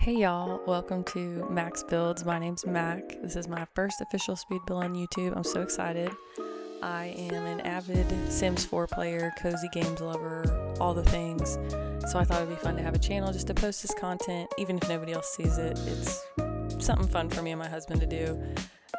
Hey y'all, welcome to makbuilds. My name's Mac. This is my first official speed build on YouTube. I'm so excited. I am an avid Sims 4 player, cozy games lover, all the things. So I thought it'd be fun to have a channel just to post this content, even if nobody else sees it. It's something fun for me and my husband to do.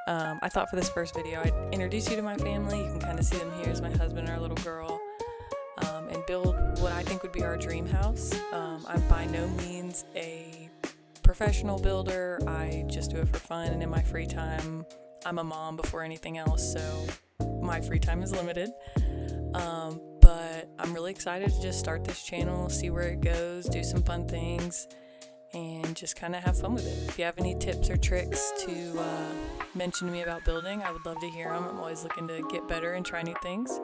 I thought for this first video I'd introduce you to my family. You can kind of see them here as my husband and our little girl. And build what I think would be our dream house. I'm by no means a professional builder. I just do it for fun, and in my free time, I'm a mom before anything else, so my free time is limited. But I'm really excited to just start this channel, see where it goes, do some fun things, and just kind of have fun with it. If you have any tips or tricks to mention to me about building, I would love to hear them. I'm always looking to get better and try new things.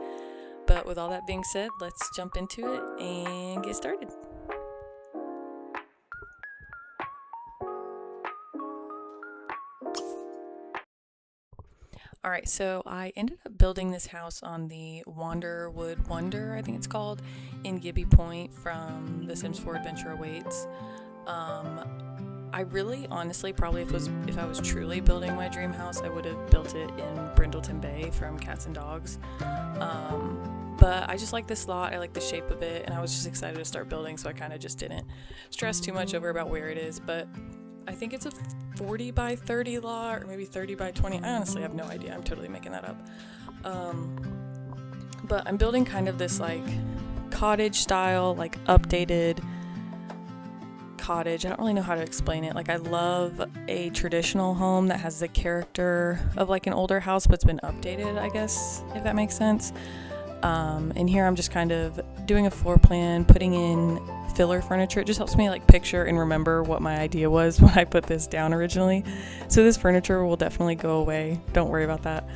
But with all that being said, let's jump into it and get started. Alright, so I ended up building this house on the Wanderwood Wonder, I think it's called, in Gibby Point from The Sims 4 Adventure Awaits. I really, honestly, probably if I was truly building my dream house, I would have built it in Brindleton Bay from Cats and Dogs. But I just like this lot, I like the shape of it, and I was just excited to start building, so I kind of just didn't stress too much over about where it is. But I think it's a 40 by 30 lot, or maybe 30 by 20. I honestly have no idea. I'm totally making that up. But I'm building kind of this like cottage style, like updated cottage. I don't really know how to explain it. Like, I love a traditional home that has the character of like an older house, but it's been updated, I guess, if that makes sense. And here I'm just kind of doing a floor plan, putting in filler furniture. It just helps me like picture and remember what my idea was when I put this down originally. So this furniture will definitely go away. Don't worry about that.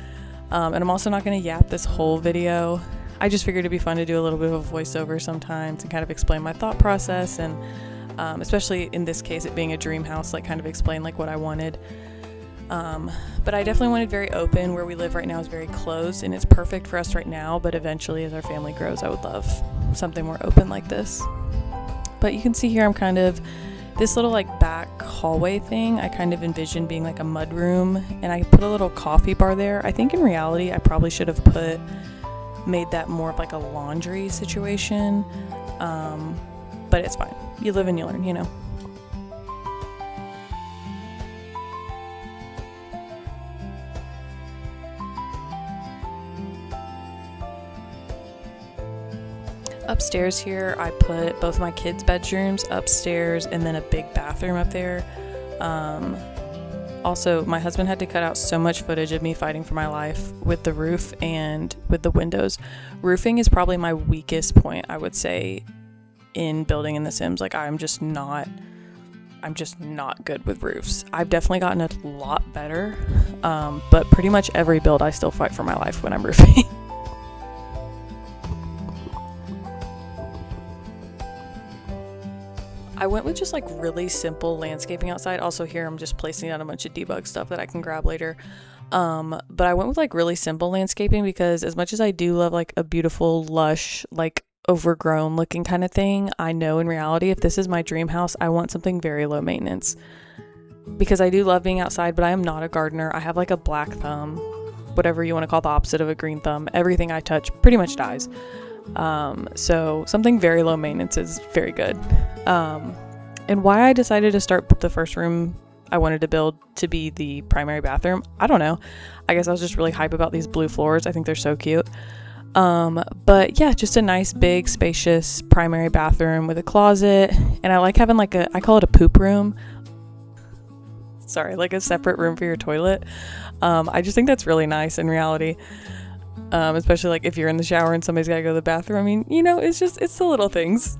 And I'm also not going to yap this whole video. I just figured it'd be fun to do a little bit of a voiceover sometimes and kind of explain my thought process, and especially in this case, it being a dream house, like kind of explain like what I wanted. But I definitely wanted very open. Where we live right now is very closed, and it's perfect for us right now, but eventually as our family grows, I would love something more open like this. But you can see here I'm kind of, this little like back hallway thing, I kind of envisioned being like a mud room, and I put a little coffee bar there. I think in reality I probably should have made that more of like a laundry situation, but it's fine. You live and you learn, you know. Upstairs here, I put both my kids' bedrooms upstairs and then a big bathroom up there. Also, my husband had to cut out so much footage of me fighting for my life with the roof and with the windows. Roofing is probably my weakest point, I would say, in building in The Sims. Like, I'm just not good with roofs. I've definitely gotten a lot better, but pretty much every build I still fight for my life when I'm roofing. I went with just like really simple landscaping outside. Also here I'm just placing down a bunch of debug stuff that I can grab later. But I went with like really simple landscaping because as much as I do love like a beautiful, lush, like overgrown looking kind of thing, I know in reality if this is my dream house, I want something very low maintenance. Because I do love being outside, but I am not a gardener. I have like a black thumb, whatever you want to call the opposite of a green thumb. Everything I touch pretty much dies. So something very low maintenance is very good. And why I decided to start the first room I wanted to build to be the primary bathroom, I don't know. I guess I was just really hype about these blue floors. I think they're so cute. But yeah, just a nice, big, spacious primary bathroom with a closet. And I like having like I call it a poop room. Sorry, like a separate room for your toilet. I just think that's really nice in reality. Especially like if you're in the shower and somebody's gotta go to the bathroom. I mean, you know, it's the little things.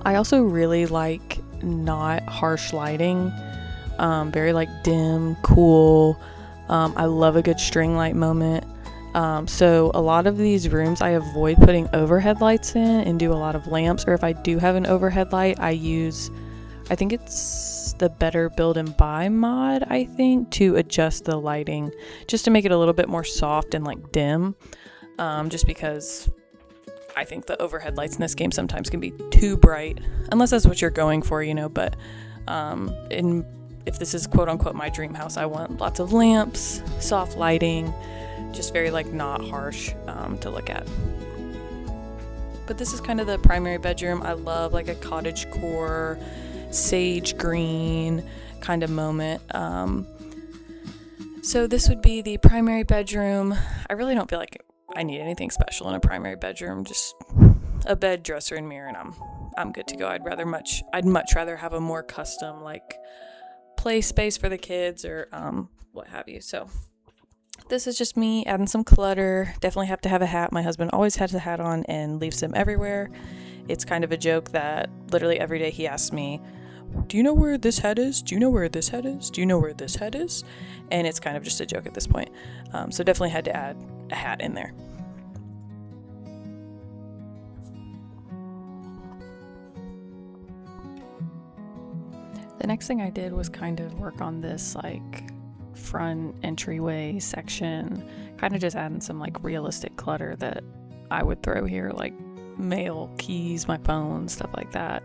I also really like not harsh lighting. Very like dim, cool. I love a good string light moment. So a lot of these rooms I avoid putting overhead lights in and do a lot of lamps, or if I do have an overhead light, I think it's the Better Build and Buy mod, I think, to adjust the lighting just to make it a little bit more soft and like dim, just because I think the overhead lights in this game sometimes can be too bright, unless that's what you're going for, but if this is quote unquote my dream house, I want lots of lamps, soft lighting, just very like not harsh to look at. But this is kind of the primary bedroom. I love like a cottage core, sage green kind of moment. So this would be the primary bedroom. I really don't feel like I need anything special in a primary bedroom, just a bed, dresser, and mirror, and I'm good to go. I'd much rather have a more custom like play space for the kids or what have you. So this is just me adding some clutter. Definitely have to have a hat. My husband always has a hat on and leaves them everywhere. It's kind of a joke that literally every day he asks me, do you know where this hat is? Do you know where this hat is? Do you know where this hat is? And it's kind of just a joke at this point. So definitely had to add a hat in there. The next thing I did was kind of work on this like front entryway section, kind of just adding some like realistic clutter that I would throw here, like mail, keys, my phone, stuff like that.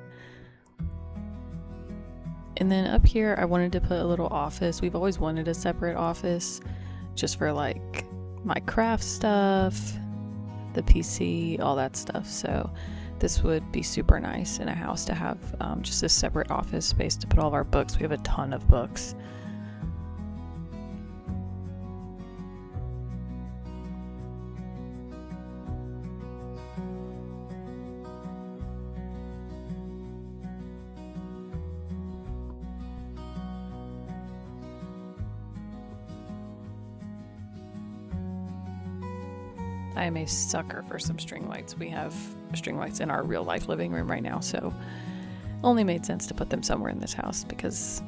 And then up here I wanted to put a little office. We've always wanted a separate office just for like my craft stuff, the PC, all that stuff. So this would be super nice in a house to have just a separate office space to put all of our books. We have a ton of books. I am a sucker for some string lights. We have string lights in our real life living room right now, so only made sense to put them somewhere in this house because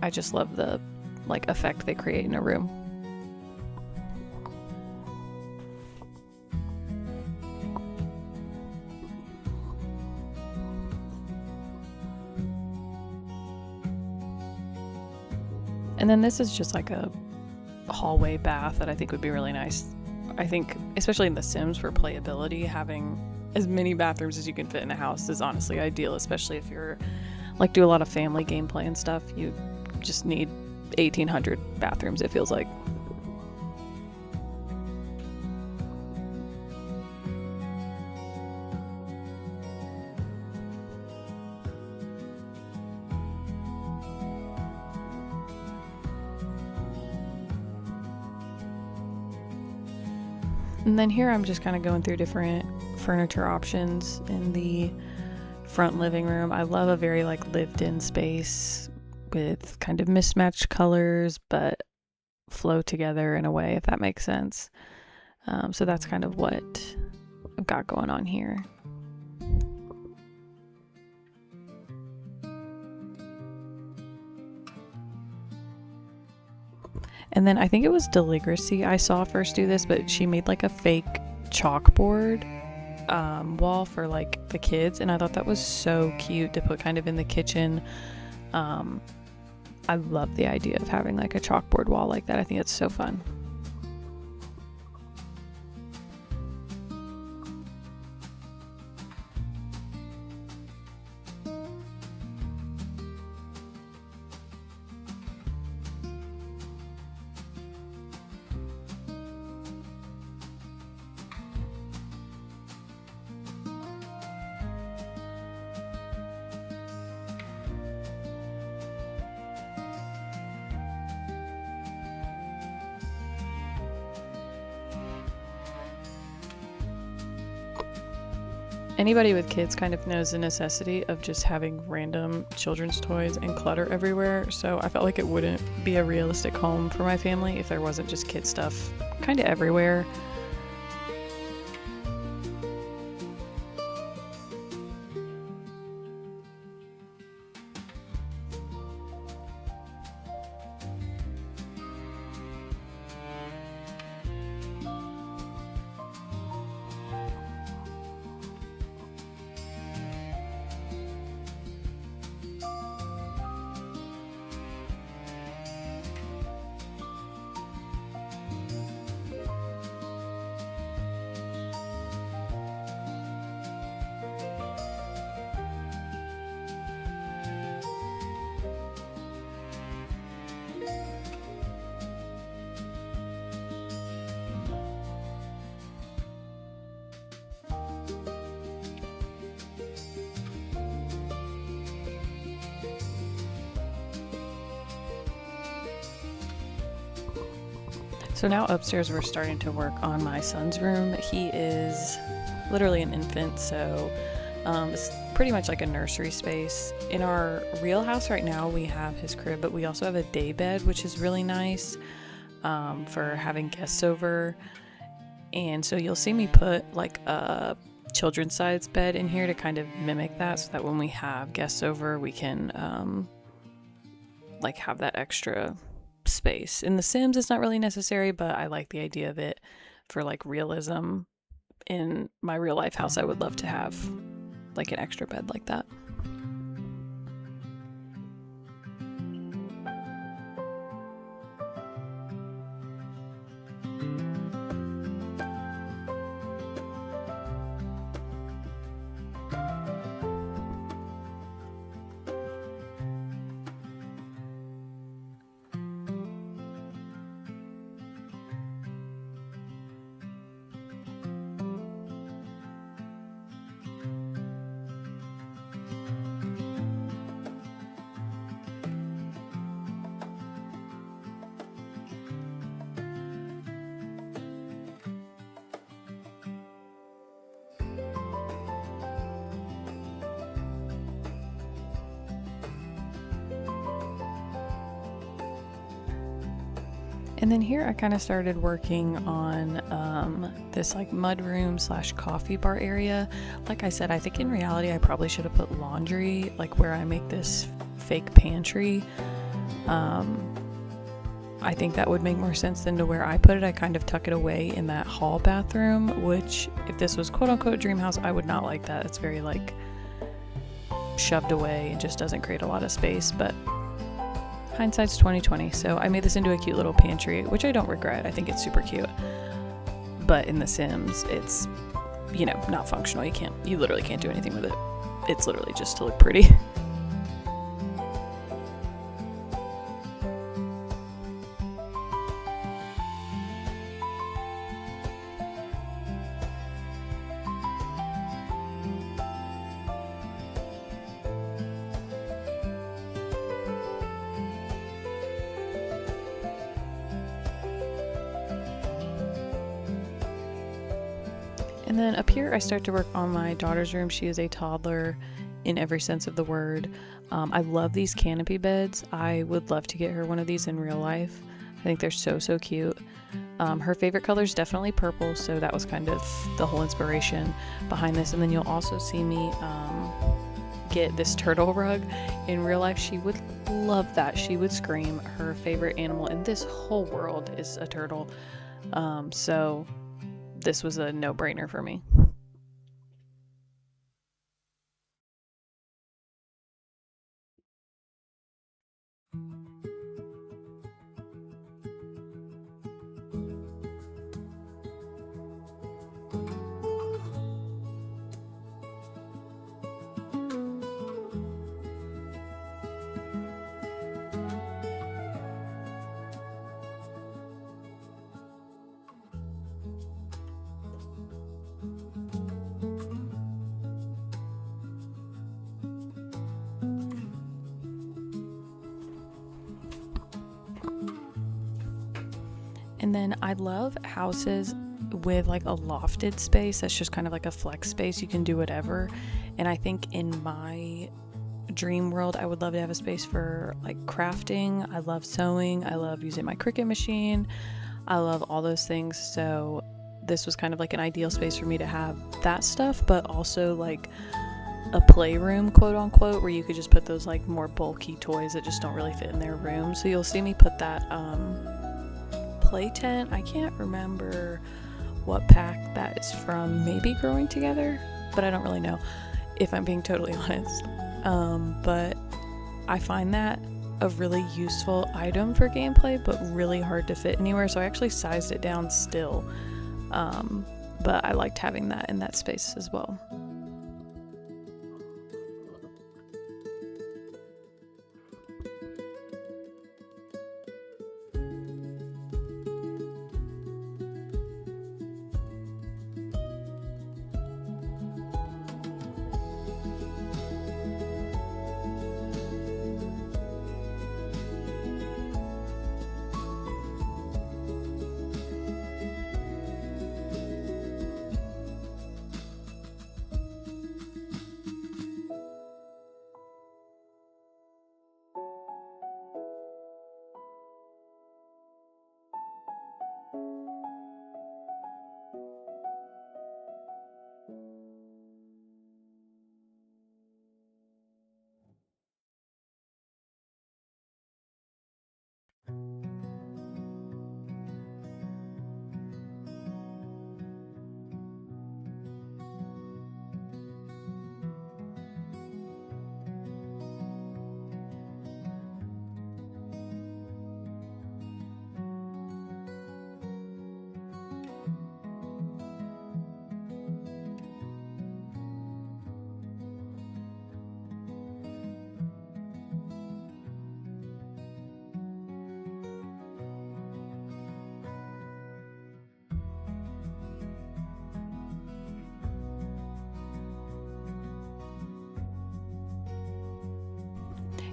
I just love the like effect they create in a room. And then this is just like a hallway bath that I think would be really nice. I think, especially in The Sims, for playability, having as many bathrooms as you can fit in a house is honestly ideal, especially if you're like do a lot of family gameplay and stuff. You just need 1,800 bathrooms, it feels like. And then here I'm just kind of going through different furniture options in the front living room. I love a very like lived-in space with kind of mismatched colors but flow together in a way, if that makes sense. So that's kind of what I've got going on here. And then I think it was Deligracy I saw first do this, but she made like a fake chalkboard wall for like the kids, and I thought that was so cute to put kind of in the kitchen. I love the idea of having like a chalkboard wall like that. I think it's so fun. Anybody with kids kind of knows the necessity of just having random children's toys and clutter everywhere, so I felt like it wouldn't be a realistic home for my family if there wasn't just kid stuff kind of everywhere. So now upstairs we're starting to work on my son's room. He is literally an infant, so it's pretty much like a nursery space. In our real house right now we have his crib, but we also have a day bed, which is really nice for having guests over. And so you'll see me put like a children's size bed in here to kind of mimic that, so that when we have guests over we can like have that extra space. In The Sims it's not really necessary, but I like the idea of it for like realism. In my real life house I would love to have like an extra bed like that. And then here I kind of started working on this like mudroom / coffee bar area. Like I said, I think in reality I probably should have put laundry like where I make this fake pantry. I think that would make more sense than to where I put it. I kind of tuck it away in that hall bathroom, which if this was quote unquote dream house, I would not like that. It's very like shoved away and just doesn't create a lot of space, but hindsight's 2020. So I made this into a cute little pantry, which I don't regret. I think it's super cute. But in The Sims, it's, you know, not functional. You literally can't do anything with it. It's literally just to look pretty. And then up here I start to work on my daughter's room. She is a toddler in every sense of the word. I love these canopy beds. I would love to get her one of these in real life. I think they're so cute. Her favorite color is definitely purple, so that was kind of the whole inspiration behind this. And then you'll also see me get this turtle rug. In real life she would love that. She would scream. Her favorite animal in this whole world is a turtle. So this was a no-brainer for me. And then I love houses with like a lofted space that's just kind of like a flex space. You can do whatever. And I think in my dream world I would love to have a space for like crafting. I love sewing. I love using my Cricut machine. I love all those things. So this was kind of like an ideal space for me to have that stuff, but also like a playroom, quote unquote, where you could just put those like more bulky toys that just don't really fit in their room. So you'll see me put that play tent. I can't remember what pack that is from, maybe Growing Together, but I don't really know if I'm being totally honest. But I find that a really useful item for gameplay, but really hard to fit anywhere, so I actually sized it down still. But I liked having that in that space as well.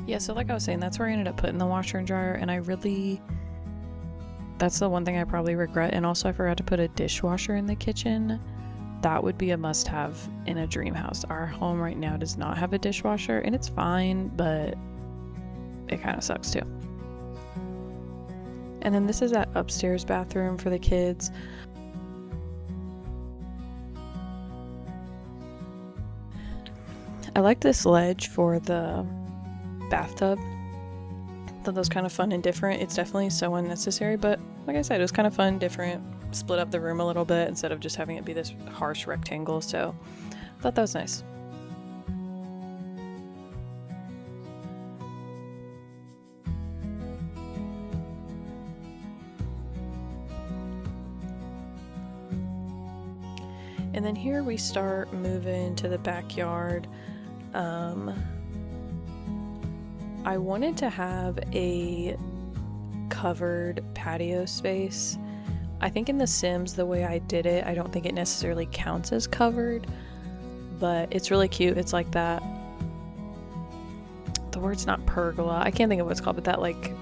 Yeah, so like I was saying, that's where I ended up putting the washer and dryer, and that's the one thing I probably regret. And also I forgot to put a dishwasher in the kitchen. That would be a must-have in a dream house. Our home right now does not have a dishwasher, and it's fine, but it kind of sucks too. And then this is that upstairs bathroom for the kids. I like this ledge for the bathtub. Thought that was kind of fun and different. It's definitely so unnecessary, but like I said, it was kind of fun, different, split up the room a little bit instead of just having it be this harsh rectangle. So I thought that was nice. And then here we start moving to the backyard. I wanted to have a covered patio space. I think in The Sims, the way I did it, I don't think it necessarily counts as covered, but it's really cute. It's like that, the word's not pergola, I can't think of what it's called, but that like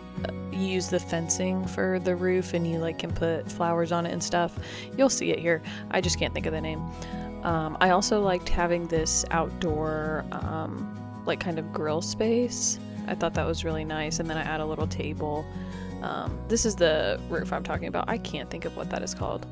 you use the fencing for the roof and you like can put flowers on it and stuff. You'll see it here. I just can't think of the name. I also liked having this outdoor like kind of grill space. I thought that was really nice. And then I add a little table. This is the roof I'm talking about. I can't think of what that is called.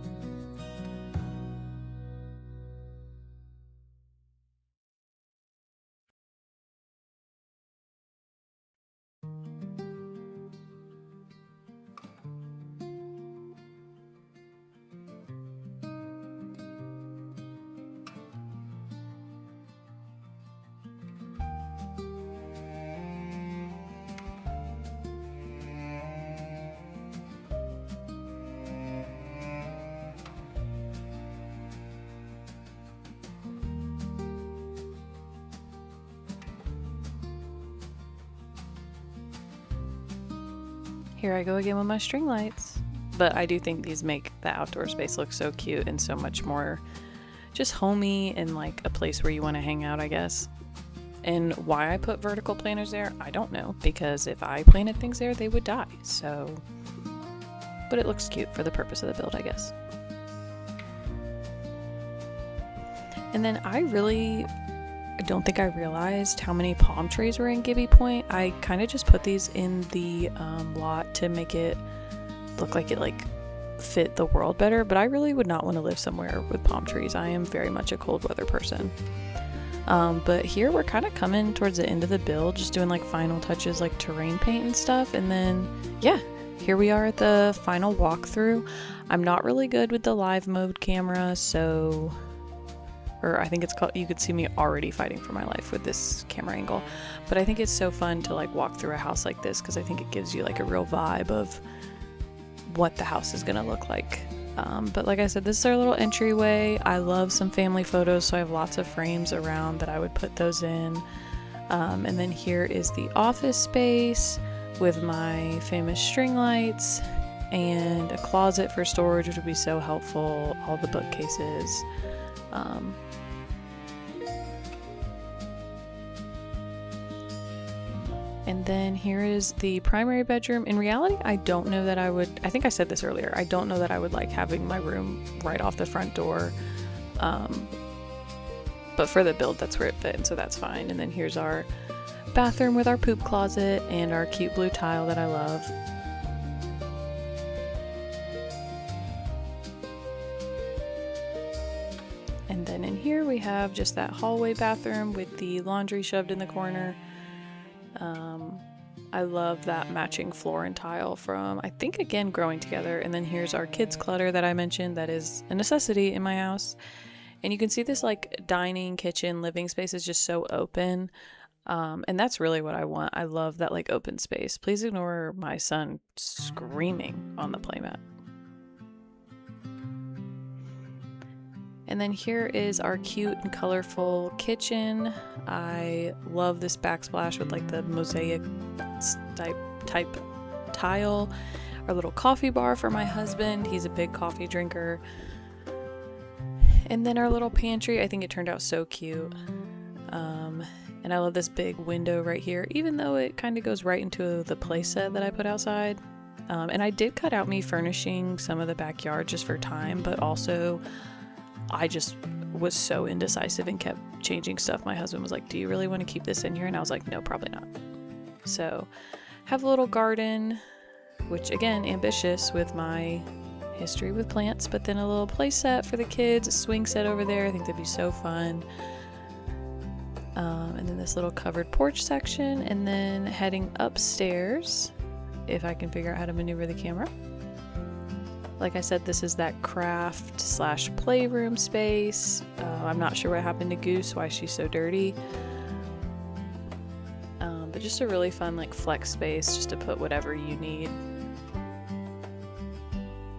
Here I go again with my string lights. But I do think these make the outdoor space look so cute and so much more just homey and like a place where you want to hang out, I guess. And why I put vertical planters there, I don't know, because if I planted things there, they would die. So, but it looks cute for the purpose of the build, I guess. And then I don't think I realized how many palm trees were in Gibby Point. I kind of just put these in the lot to make it look like it like fit the world better, but I really would not want to live somewhere with palm trees. I am very much a cold weather person. But here we're kind of coming towards the end of the build, just doing like final touches like terrain paint and stuff. And then yeah, here we are at the final walkthrough. I'm not really good with the live mode camera, so or I think it's called, you could see me already fighting for my life with this camera angle, but I think it's so fun to like walk through a house like this because I think it gives you like a real vibe of what the house is gonna look like. But like I said, this is our little entryway. I love some family photos, so I have lots of frames around that I would put those in. And then here is the office space with my famous string lights and a closet for storage, which would be so helpful, all the bookcases. And then here is the primary bedroom. In reality, I don't know that I think I said this earlier, I don't know that I would like having my room right off the front door. But for the build, that's where it fit, and so that's fine. And then here's our bathroom with our poop closet and our cute blue tile that I love. And then in here we have just that hallway bathroom with the laundry shoved in the corner. I love that matching floor and tile from, I think, again, Growing Together. And then here's our kids clutter that I mentioned that is a necessity in my house. And you can see this like dining, kitchen, living space is just so open. And that's really what I want. I love that like open space. Please ignore my son screaming on the playmat. And then here is our cute and colorful kitchen. I love this backsplash with like the mosaic type tile. Our little coffee bar for my husband. He's a big coffee drinker. And then our little pantry. I think it turned out so cute. And And I love this big window right here, even though it kind of goes right into the playset that I put outside. And I did cut out me furnishing some of the backyard just for time, but also I just was so indecisive and kept changing stuff. My husband was like, do you really want to keep this in here? And I was like, no, probably not. So have a little garden, which again, ambitious with my history with plants, but then a little play set for the kids, a swing set over there. I think that'd be so fun. And then this little covered porch section, and then heading upstairs, if I can figure out how to maneuver the camera. Like I said, this is that craft / playroom space. I'm not sure what happened to Goose, why she's so dirty. But just a really fun like flex space just to put whatever you need.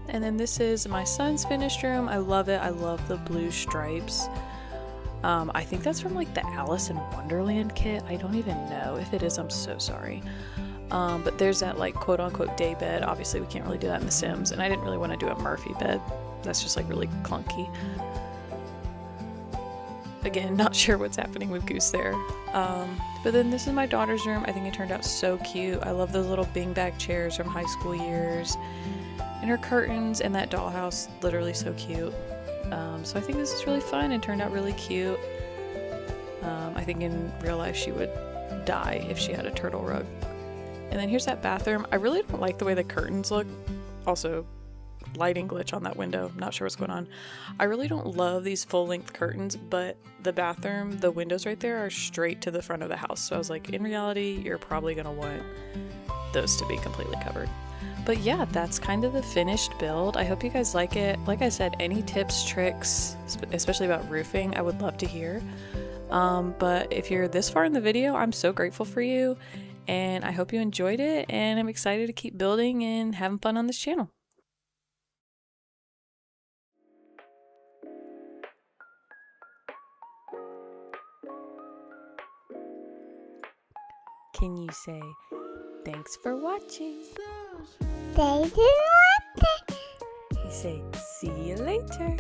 And then this is my son's finished room. I love it. I love the blue stripes. I think that's from like the Alice in Wonderland kit. I don't even know. If it is, I'm so sorry. But there's that like quote unquote day bed. Obviously we can't really do that in The Sims, and I didn't really want to do a Murphy bed. That's just like really clunky. Again, not sure what's happening with Goose there. But then this is my daughter's room. I think it turned out so cute. I love those little beanbag chairs from high school years, and her curtains, and that dollhouse, literally so cute. So I think this is really fun and turned out really cute. I think in real life she would die if she had a turtle rug. And then here's that bathroom. I really don't like the way the curtains look. Also, lighting glitch on that window. Not sure what's going on. I really don't love these full-length curtains, but the bathroom, the windows right there are straight to the front of the house. So I was like, in reality, you're probably gonna want those to be completely covered. But yeah, that's kind of the finished build. I hope you guys like it. Like I said, any tips, tricks, especially about roofing, I would love to hear. But if you're this far in the video, I'm so grateful for you, and I hope you enjoyed it, and I'm excited to keep building and having fun on this channel. Can you say thanks for watching? Thanks for watching. You say see you later.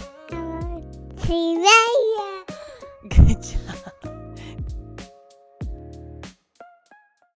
See you later. Good job.